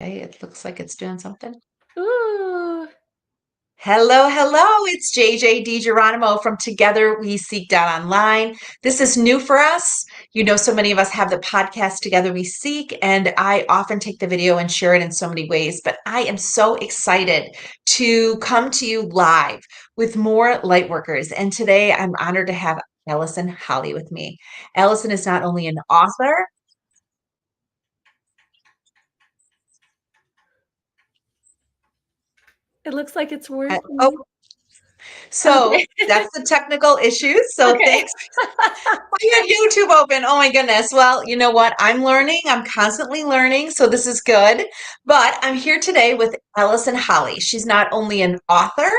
Okay, it looks like it's doing something. Ooh, Hello, hello. It's JJ DiGeronimo from Together We Seek Online. This is new for us. You know, so many of us have the podcast Together We Seek, and I often take the video and share it in so many ways. But I am so excited to come to you live with more light workers. And today I'm honored to have Allison Holly with me. Allison is not only an author, it looks like it's oh, working. so Okay. that's the technical issues. So Okay. thanks. I had YouTube open. Oh my goodness. Well, you know what? I'm learning. I'm constantly learning. So this is good. But I'm here today with Allison Holly. She's not only an author,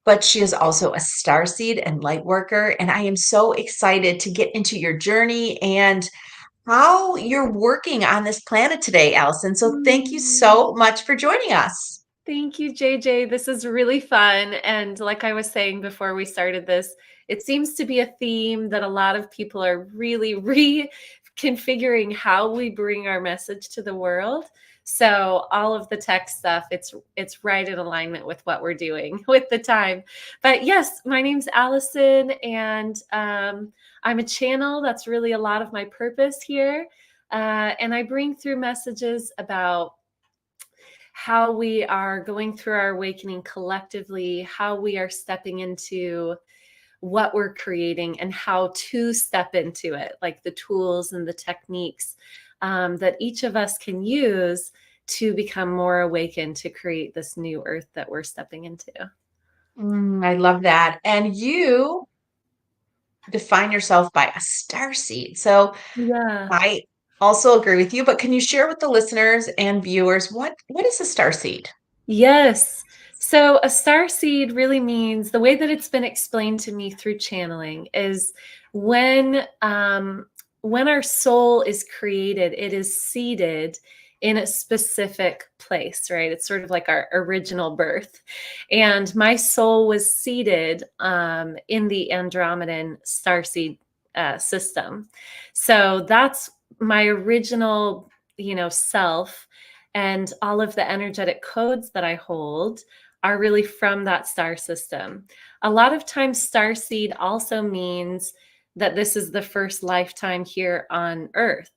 but she is also a starseed and light worker. And I am so excited to get into your journey and how you're working on this planet today, Allison. So thank you Mm. so much for joining us. Thank you, JJ. This is really fun. And like I was saying before we started this, it seems to be a theme that a lot of people are really reconfiguring how we bring our message to the world. So all of the tech stuff, it's right in alignment with what we're doing with the time. But yes, my name's Allison, and I'm a channel. That's really a lot of my purpose here. And I bring through messages about how we are going through our awakening collectively, how we are stepping into what we're creating, and how to step into it, like the tools and the techniques that each of us can use to become more awakened to create this new earth that we're stepping into. I love that. And you define yourself by a star seed. So Yeah. I also agree with you, but can you share with the listeners and viewers what is a star seed? Yes. So a star seed really means, the way that it's been explained to me through channeling, is when our soul is created, it is seeded in a specific place, right? It's sort of like our original birth. And my soul was seeded in the Andromedan Starseed system. So that's my original, self, and all of the energetic codes that I hold are really from that star system. A lot of times, star seed also means that this is the first lifetime here on Earth.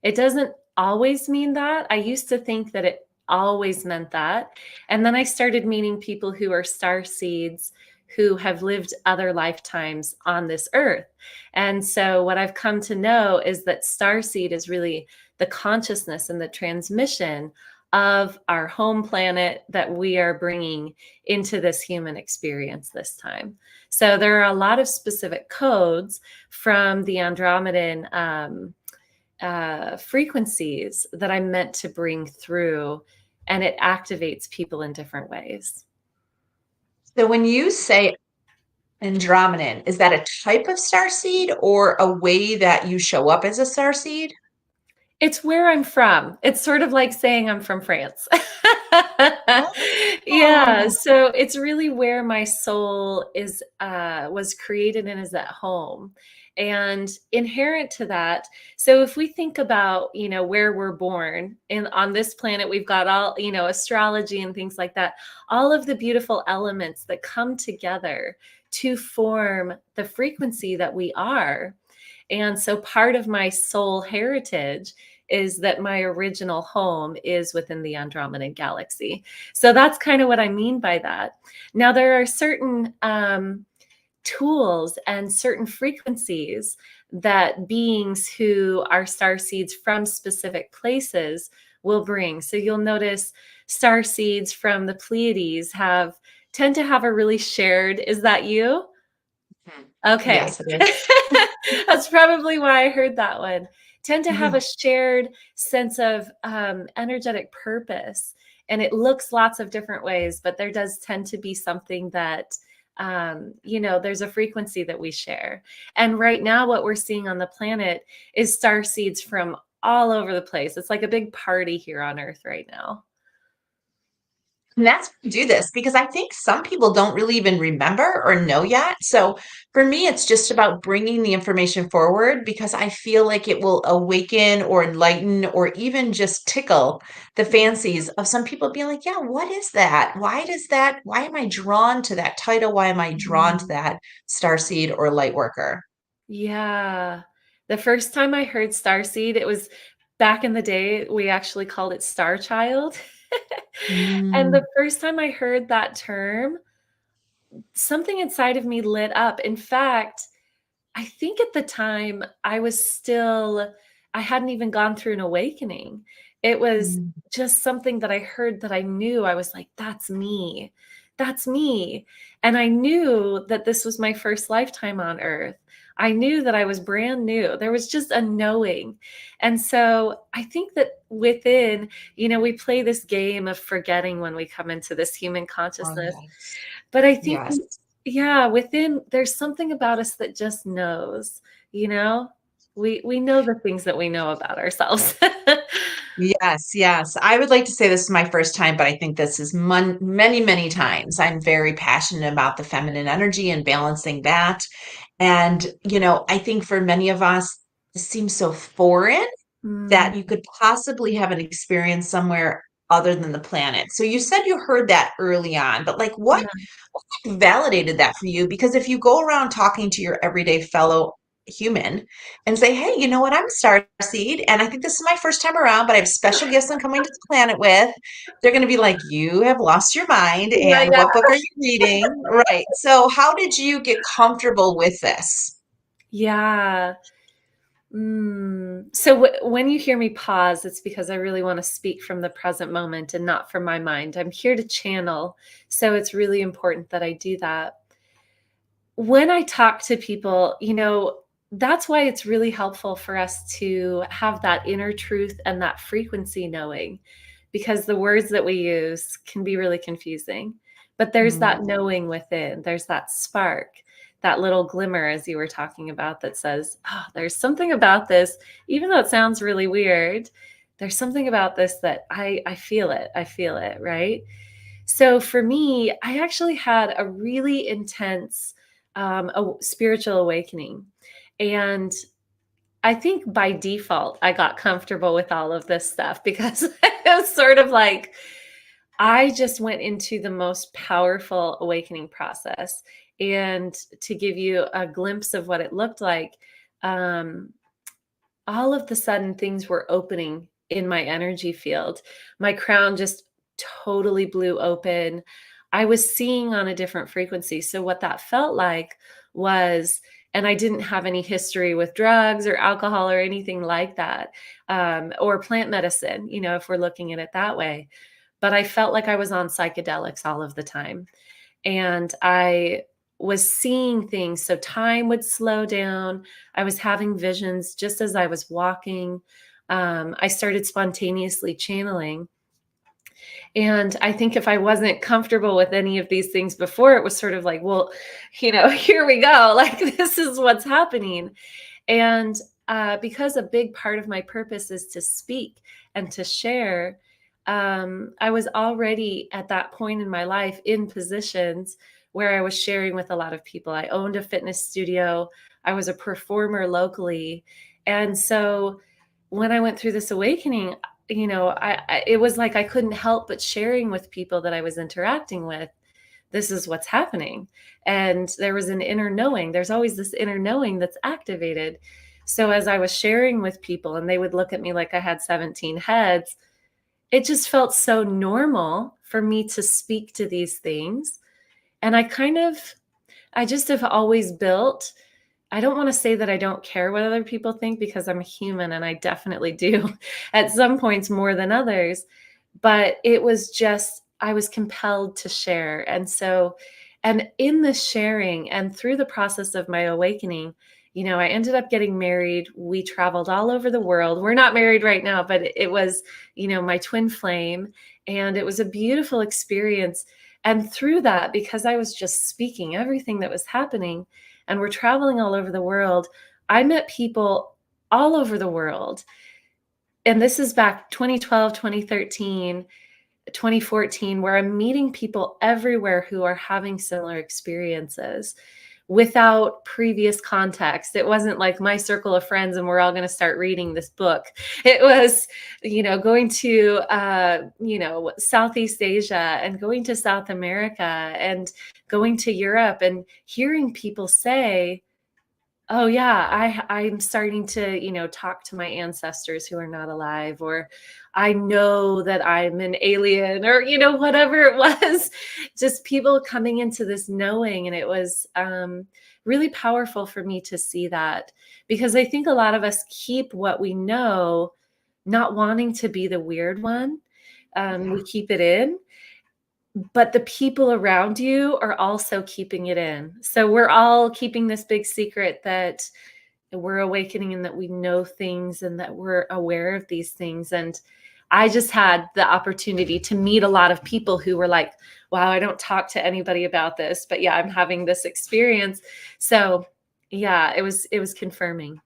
It doesn't always mean that. I used to think that it always meant that. And then I started meeting people who are star seeds who have lived other lifetimes on this earth. And so what I've come to know is that star seed is really the consciousness and the transmission of our home planet that we are bringing into this human experience this time. So there are a lot of specific codes from the Andromedan frequencies that I'm meant to bring through, and it activates people in different ways. So when you say Andromedan, is that a type of star seed or a way that you show up as a star seed? It's where I'm from. It's sort of like saying I'm from France. Yeah, Oh, so it's really where my soul is was created and is at home. And inherent to that, so if we think about, where we're born, and on this planet we've got all, astrology and things like that, all of the beautiful elements that come together to form the frequency that we are. And so part of my soul heritage is that my original home is within the Andromedan galaxy. So that's kind of what I mean by that. Now, there are certain tools and certain frequencies that beings who are star seeds from specific places will bring. So you'll notice star seeds from the Pleiades tend to have a really shared, is that you? mhm. Okay. Yes, it is. That's probably why I heard that one. Tend to have a Mhm. shared sense of energetic purpose. And it looks lots of different ways, but there does tend to be something that, there's a frequency that we share. And right now, what we're seeing on the planet is star seeds from all over the place. It's like a big party here on Earth right now. And that's why I do this because I think some people don't really even remember or know yet. So for me, it's just about bringing the information forward because I feel like it will awaken or enlighten or even just tickle the fancies of some people being like, yeah, what is that? Why does that? Why am I drawn to that title? Why am I drawn to Mm. that starseed or light worker? Yeah. The first time I heard Starseed, it was back in the day, we actually called it Star Child. And Mm, the first time I heard that term, something inside of me lit up. In fact, I think at the time I hadn't even gone through an awakening. It was mm, just something that I heard that I knew. I was like, that's me. That's me. And I knew that this was my first lifetime on earth. I knew that I was brand new. There was just a knowing. And so I think that within, we play this game of forgetting when we come into this human oh, consciousness. yes. But I think Yes. yeah, within there's something about us that just knows, you know? We know the things that we know about ourselves. Yes, yes. I would like to say this is my first time, but I think this is many, many times. I'm very passionate about the feminine energy and balancing that. And, I think for many of us, this seems so foreign Mm, that you could possibly have an experience somewhere other than the planet. So you said you heard that early on, but like what yeah. validated that for you? Because if you go around talking to your everyday fellow human and say, hey, you know what? I'm a star seed, and I think this is my first time around, but I have special gifts I'm coming to the planet with. They're going to be like, you have lost your mind, Yeah, and yeah. what book are you reading? Right. So, how did you get comfortable with this? Yeah. So when you hear me pause, it's because I really wanna speak from the present moment and not from my mind. I'm here to channel, so it's really important that I do that. When I talk to people, that's why it's really helpful for us to have that inner truth and that frequency knowing, because the words that we use can be really confusing. But there's Mm, that knowing within, there's that spark, that little glimmer, as you were talking about, that says, oh, there's something about this, even though it sounds really weird, there's something about this that I feel it. I feel it, right? So for me, I actually had a really intense spiritual awakening. And I think by default, I got comfortable with all of this stuff because it was sort of like I just went into the most powerful awakening process. And to give you a glimpse of what it looked like, um, all of the sudden things were opening in my energy field. My crown just totally blew open. I was seeing on a different frequency. So what that felt like was, and I didn't have any history with drugs or alcohol or anything like that, or plant medicine, if we're looking at it that way. But I felt like I was on psychedelics all of the time. And I was seeing things. So time would slow down. I was having visions just as I was walking. I started spontaneously channeling. And I think if I wasn't comfortable with any of these things before, it was sort of like, well, here we go. Like, this is what's happening. And because a big part of my purpose is to speak and to share, I was already at that point in my life in positions where I was sharing with a lot of people. I owned a fitness studio, I was a performer locally. And so when I went through this awakening, it was like I couldn't help but sharing with people that I was interacting with, this is what's happening. And there was an inner knowing. There's always this inner knowing that's activated. So as I was sharing with people and they would look at me like I had 17 heads, it just felt so normal for me to speak to these things. And I just have always built, I don't want to say that I don't care what other people think because I'm a human and I definitely do at some points more than others. But it was just, I was compelled to share. And in the sharing and through the process of my awakening, I ended up getting married. We traveled all over the world. We're not married right now, but it was, my twin flame. And it was a beautiful experience. And through that, because I was just speaking everything that was happening, and we're traveling all over the world, I met people all over the world. And this is back 2012, 2013. 2014, where I'm meeting people everywhere who are having similar experiences without previous context. It wasn't like my circle of friends and we're all going to start reading this book. It was, going to, Southeast Asia and going to South America and going to Europe and hearing people say, oh yeah, I'm starting to, talk to my ancestors who are not alive, or I know that I'm an alien, or whatever it was. Just people coming into this knowing, and it was really powerful for me to see that, because I think a lot of us keep what we know, not wanting to be the weird one. We keep it in, but the people around you are also keeping it in. So we're all keeping this big secret that we're awakening and that we know things and that we're aware of these things. And I just had the opportunity to meet a lot of people who were like, wow, I don't talk to anybody about this, but yeah, I'm having this experience. So yeah, it was confirming.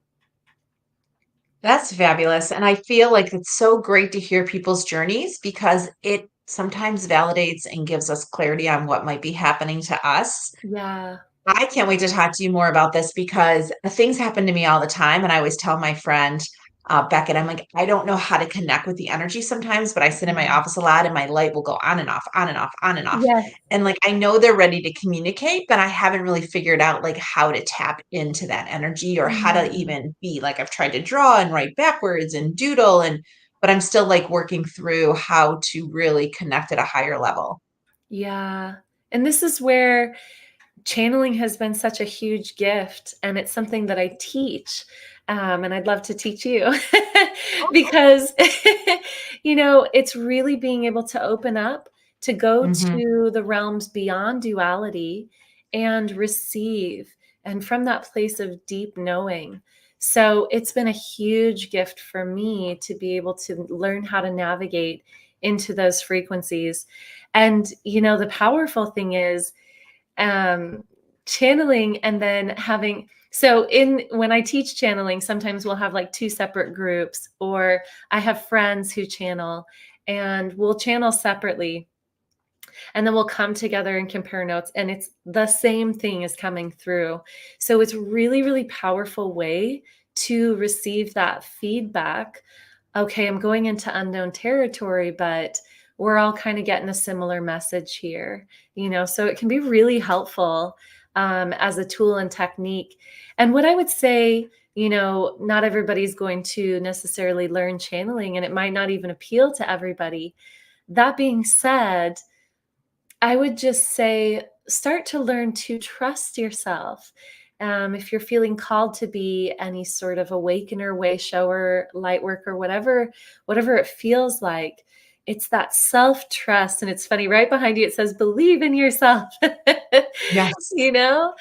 That's fabulous. And I feel like it's so great to hear people's journeys because it sometimes validates and gives us clarity on what might be happening to us. Yeah. I can't wait to talk to you more about this because things happen to me all the time. And I always tell my friend, Beckett, I'm like, I don't know how to connect with the energy sometimes, but I sit in my Mhm. office a lot and my light will go on and off, on and off, on and off. Yes. And like, I know they're ready to communicate, but I haven't really figured out like how to tap into that energy or how to Mm. even be like, I've tried to draw and write backwards and doodle but I'm still like working through how to really connect at a higher level. Yeah. And this is where channeling has been such a huge gift, and it's something that I teach. And I'd love to teach you because, it's really being able to open up to go Hmm. to the realms beyond duality and receive, and from that place of deep knowing. So it's been a huge gift for me to be able to learn how to navigate into those frequencies. And, the powerful thing is, um, channeling and then having, so in when I teach channeling, sometimes we'll have like two separate groups, or I have friends who channel and we'll channel separately, and then we'll come together and compare notes, and it's the same thing is coming through. So it's really, really powerful way to receive that feedback. Okay, I'm going into unknown territory, but we're all kind of getting a similar message here, so it can be really helpful as a tool and technique. And what I would say, not everybody's going to necessarily learn channeling, and it might not even appeal to everybody. That being said, I would just say start to learn to trust yourself. If you're feeling called to be any sort of awakener, way shower, light worker, whatever it feels like, it's that self trust. And it's funny, right behind you, it says, believe in yourself. Yes. you know?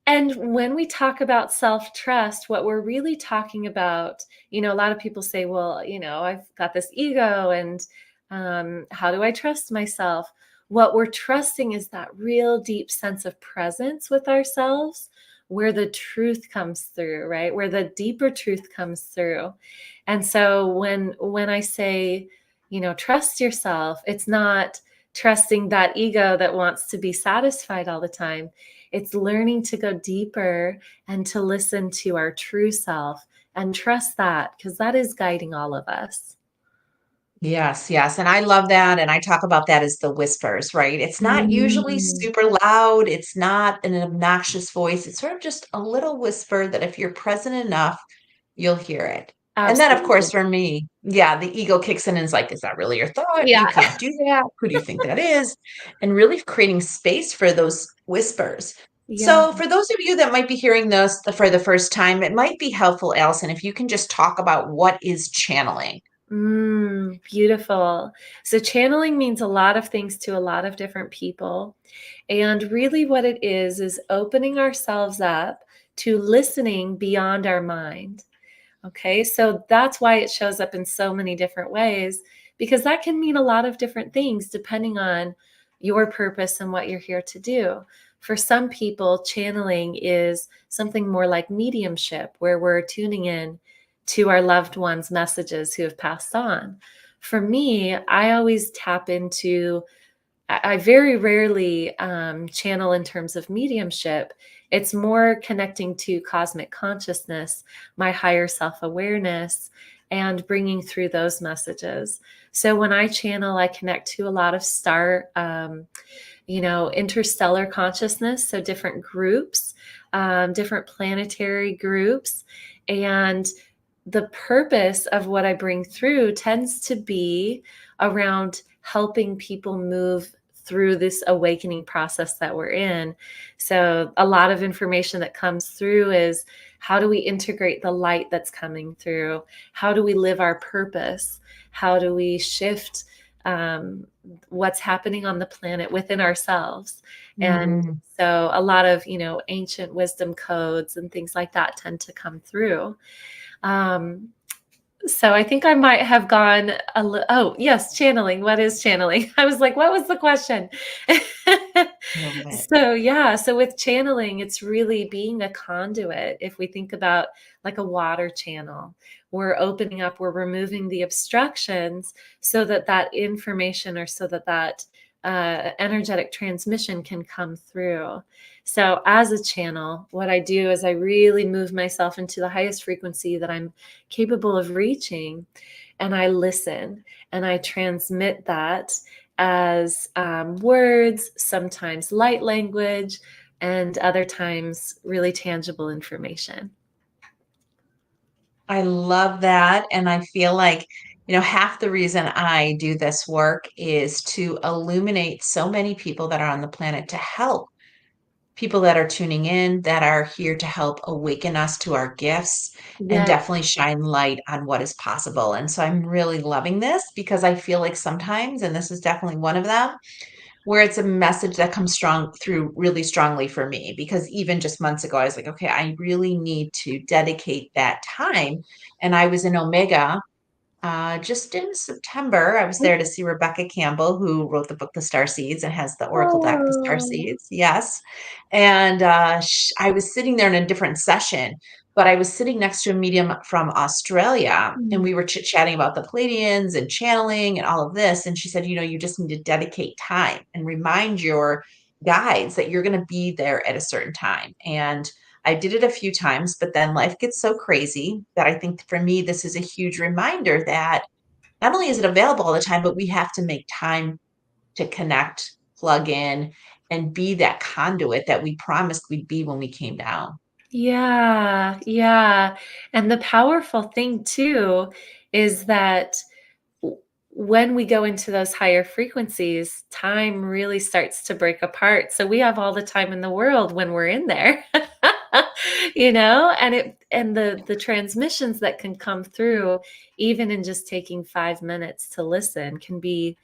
And when we talk about self trust, what we're really talking about, a lot of people say, well, I've got this ego, and how do I trust myself? What we're trusting is that real deep sense of presence with ourselves, where the truth comes through, right? Where the deeper truth comes through. And so when I say, trust yourself, it's not trusting that ego that wants to be satisfied all the time. It's learning to go deeper and to listen to our true self and trust that, because that is guiding all of us. Yes, yes. And I love that. And I talk about that as the whispers, right? It's not usually Mm, super loud. It's not an obnoxious voice. It's sort of just a little whisper that if you're present enough, you'll hear it. And then, of course, absolutely. for me, yeah, the ego kicks in and is like, is that really your thought? You Yeah. can't do that. Who do you think that is? And really creating space for those whispers. Yeah. So, for those of you that might be hearing this for the first time, it might be helpful, Allison, if you can just talk about what is channeling. Beautiful. So channeling means a lot of things to a lot of different people. And really, what it is opening ourselves up to listening beyond our mind. Okay, so that's why it shows up in so many different ways, because that can mean a lot of different things depending on your purpose and what you're here to do. For some people, channeling is something more like mediumship, where we're tuning in to our loved ones' messages who have passed on. for me, I always tap into, I very rarely channel in terms of mediumship. It's more connecting to cosmic consciousness, my higher self awareness, and bringing through those messages. So when I channel, I connect to a lot of interstellar consciousness. So different groups, different planetary groups. And the purpose of what I bring through tends to be around helping people move through this awakening process that we're in. So, a lot of information that comes through is how do we integrate the light that's coming through? How do we live our purpose? How do we shift what's happening on the planet within ourselves? And Mm. so, a lot of, ancient wisdom codes and things like that tend to come through. Um, so I think I might have gone oh, yes, channeling. What is channeling? I was like, what was the question? Love it. So yeah, so with channeling, it's really being a conduit. If we think about like a water channel, we're opening up, we're removing the obstructions so that that information or so that that energetic transmission can come through. So as a channel, what I do is I really move myself into the highest frequency that I'm capable of reaching, and I listen and I transmit that as words, sometimes light language, and other times really tangible information. I love that. And I feel like, half the reason I do this work is to illuminate so many people that are on the planet to help people that are tuning in, that are here to help awaken us to our gifts and Yeah. definitely shine light on what is possible. And so I'm really loving this because I feel like sometimes, and this is definitely one of them, where it's a message that comes strong through really strongly for me. Because even just months ago, I was like, okay, I really need to dedicate that time. And I was in Omega just in September. I was there to see Rebecca Campbell, who wrote the book The Starseeds and has the Oracle deck, The Oh. Starseeds. Yes. And I was sitting there in a different session, but I was sitting next to a medium from Australia, and Mm. we were chit-chatting about the Palladians and channeling and all of this. And she said, you just need to dedicate time and remind your guides that you're going to be there at a certain time. And I did it a few times, but then life gets so crazy that I think for me, this is a huge reminder that not only is it available all the time, but we have to make time to connect, plug in, and be that conduit that we promised we'd be when we came down. Yeah, yeah. And the powerful thing too is that w- when we go into those higher frequencies, time really starts to break apart. So we have all the time in the world when we're in there. And the transmissions that can come through even in just taking 5 minutes to listen can be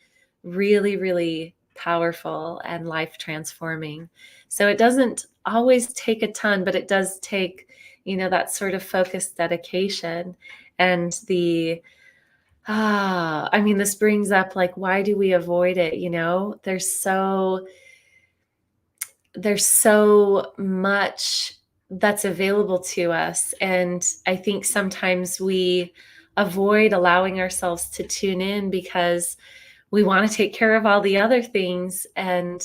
really, really powerful and life transforming. So it doesn't always take a ton, but it does take, that sort of focused dedication and I mean, this brings up like, why do we avoid it? There's so much that's available to us. And I think sometimes we avoid allowing ourselves to tune in because we want to take care of all the other things. And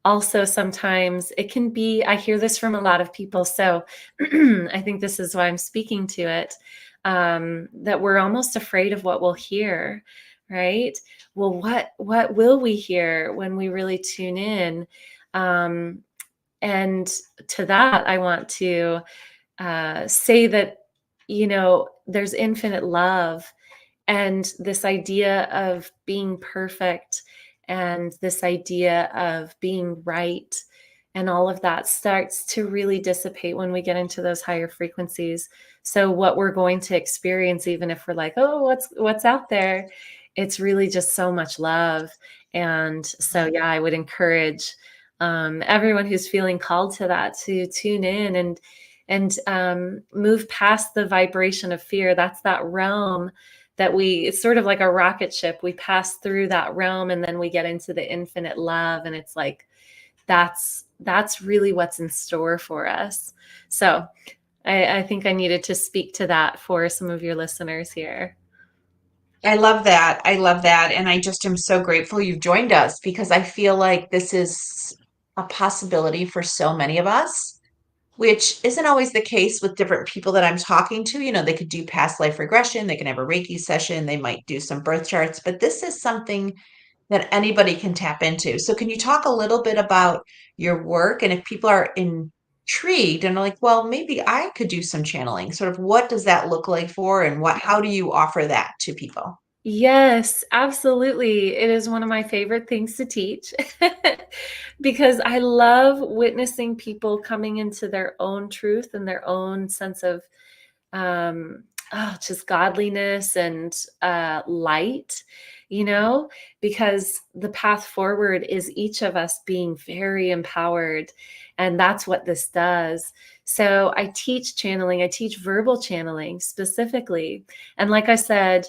also sometimes it can be, I hear this from a lot of people. So I think this is why I'm speaking to it, that we're almost afraid of what we'll hear, right? Well, what will we hear when we really tune in? Um, and to that, I want to say that, there's infinite love, and this idea of being perfect and this idea of being right and all of that starts to really dissipate when we get into those higher frequencies. So what we're going to experience, even if we're like, oh, what's out there, it's really just so much love. And so yeah, I would encourage everyone who's feeling called to that to tune in and move past the vibration of fear. That's that realm that it's sort of like a rocket ship. We pass through that realm and then we get into the infinite love. And it's like, that's really what's in store for us. So I think I needed to speak to that for some of your listeners here. I love that. I love that. And I just am so grateful you've joined us because I feel like this is a possibility for so many of us, which isn't always the case with different people that I'm talking to. You know, they could do past life regression, they can have a Reiki session, they might do some birth charts, but this is something that anybody can tap into. So, can you talk a little bit about your work and if people are intrigued and are like, well, maybe I could do some channeling, sort of what does that look like for and how do you offer that to people? Yes, absolutely. It is one of my favorite things to teach because I love witnessing people coming into their own truth and their own sense of just godliness and light, because the path forward is each of us being very empowered. And that's what this does. So I teach channeling, I teach verbal channeling specifically. And like I said,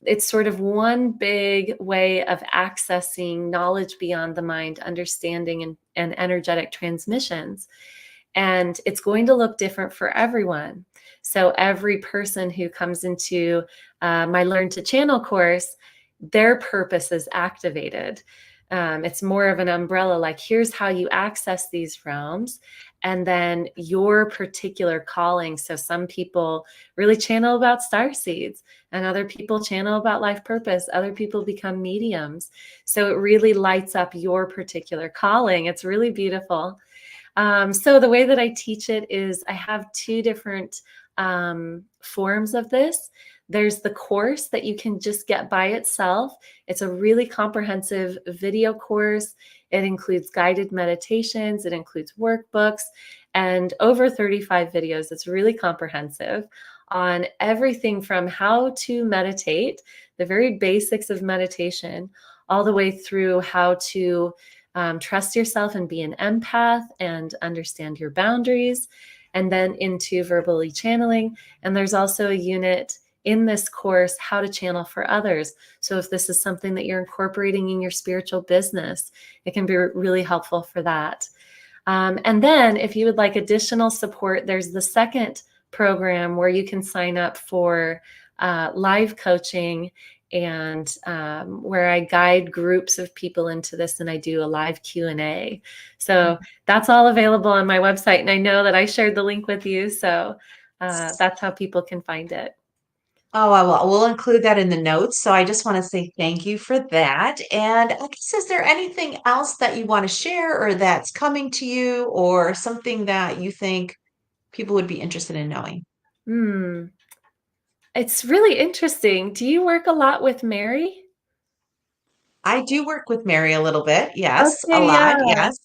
it's sort of one big way of accessing knowledge beyond the mind, understanding and energetic transmissions. And it's going to look different for everyone. So every person who comes into my Learn to Channel course, their purpose is activated. It's more of an umbrella, like here's how you access these realms, and then your particular calling. So some people really channel about star seeds, and other people channel about life purpose. Other people become mediums. So it really lights up your particular calling. It's really beautiful. So the way that I teach it is I have two different forms of this. There's the course that you can just get by itself. It's a really comprehensive video course. It includes guided meditations, it includes workbooks, and over 35 videos. It's really comprehensive on everything from how to meditate, the very basics of meditation, all the way through how to trust yourself and be an empath and understand your boundaries, and then into verbally channeling. And there's also a unit in this course, how to channel for others. So if this is something that you're incorporating in your spiritual business, it can be really helpful for that. And then if you would like additional support, there's the second program where you can sign up for live coaching, and where I guide groups of people into this, and I do a live Q&A. So that's all available on my website. And I know that I shared the link with you. So that's how people can find it. Oh, I will. We'll include that in the notes. So I just want to say thank you for that. And I guess, is there anything else that you want to share or that's coming to you or something that you think people would be interested in knowing? Hmm. It's really interesting. Do you work a lot with Mary? I do work with Mary a little bit. Yes, a Okay, lot. yeah. Yes.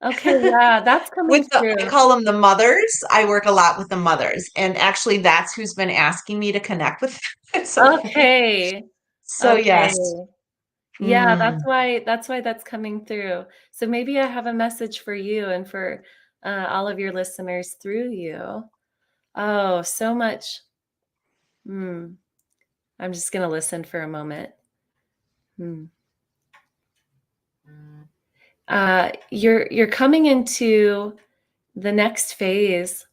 Okay, yeah, that's coming I through. call them the mothers. I work a lot with the mothers. And actually, that's who's been asking me to connect with. It's so funny. Okay. So, Okay. yes. Yeah, Mm. that's why that's coming through. So maybe I have a message for you and for all of your listeners through you. Oh, so much. Hmm. I'm just going to listen for a moment. Hmm. You're coming into the next phase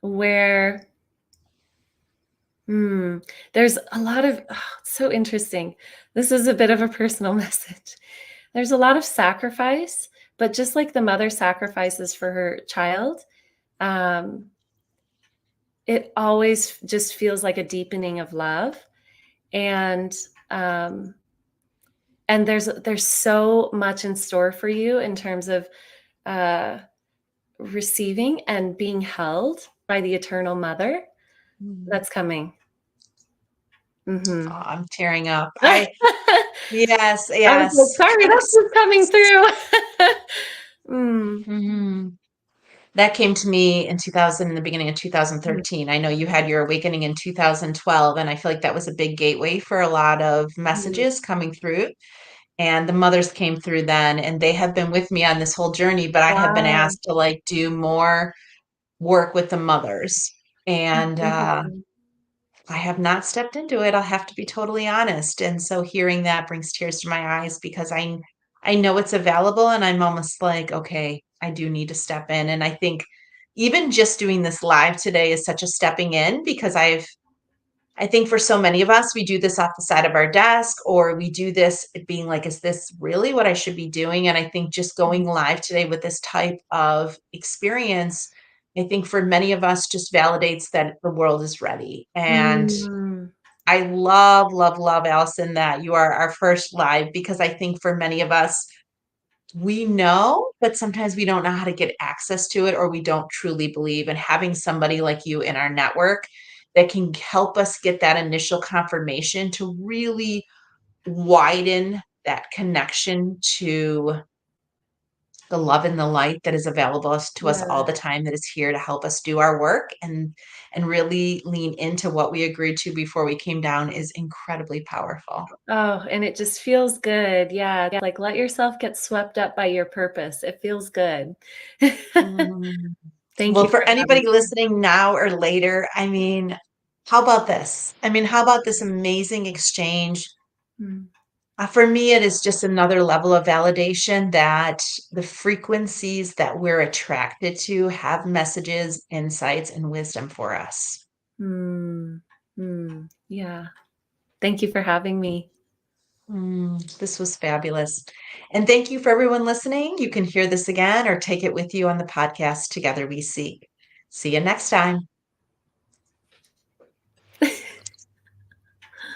where there's a lot of it's so interesting. This is a bit of a personal message. There's a lot of sacrifice, but just like the mother sacrifices for her child, um, it always just feels like a deepening of love. And um, and there's so much in store for you in terms of uh, receiving and being held by the eternal mother Mm. that's coming. Oh, Hmm. I'm tearing up. I Yes, was yes. like, sorry, that's Yes. just coming through. Mm, Mhm. That came to me in 2000, in the beginning of 2013. I know you had your awakening in 2012, and I feel like that was a big gateway for a lot of mm. messages coming through. And the mothers came through then, and they have been with me on this whole journey, but I have been Wow. asked to like do more work with the mothers. And Mhm. I have not stepped into it. I'll have to be totally honest. And so hearing that brings tears to my eyes because I know it's available and I'm almost like, okay, I do need to step in. And I think even just doing this live today is such a stepping in because I think for so many of us, we do this off the side of our desk, or we do this being like, is this really what I should be doing? And I think just going live today with this type of experience, I think for many of us just validates that the world is ready. And Mm, I love, love, love, Allison, that you are our first live, because I think for many of us, we know, but sometimes we don't know how to get access to it, or we don't truly believe. And having somebody like you in our network that can help us get that initial confirmation to really widen that connection to the love and the light that is available to us all yeah. the time, that is here to help us do our work and really lean into what we agreed to before we came down, is incredibly powerful. Oh, and it just feels good. Yeah, like let yourself get swept up by your purpose. It feels good. Mm. Thank Well, you for for having anybody listening now or later, I mean, how about this? I mean, how about this amazing exchange? me. For me, it is just another level of validation that the frequencies that we're attracted to have messages, insights, and wisdom for us. Mm, yeah. Thank you for having me. This was fabulous. And thank you for everyone listening. You can hear this again or take it with you on the podcast Together We Seek. See you next time.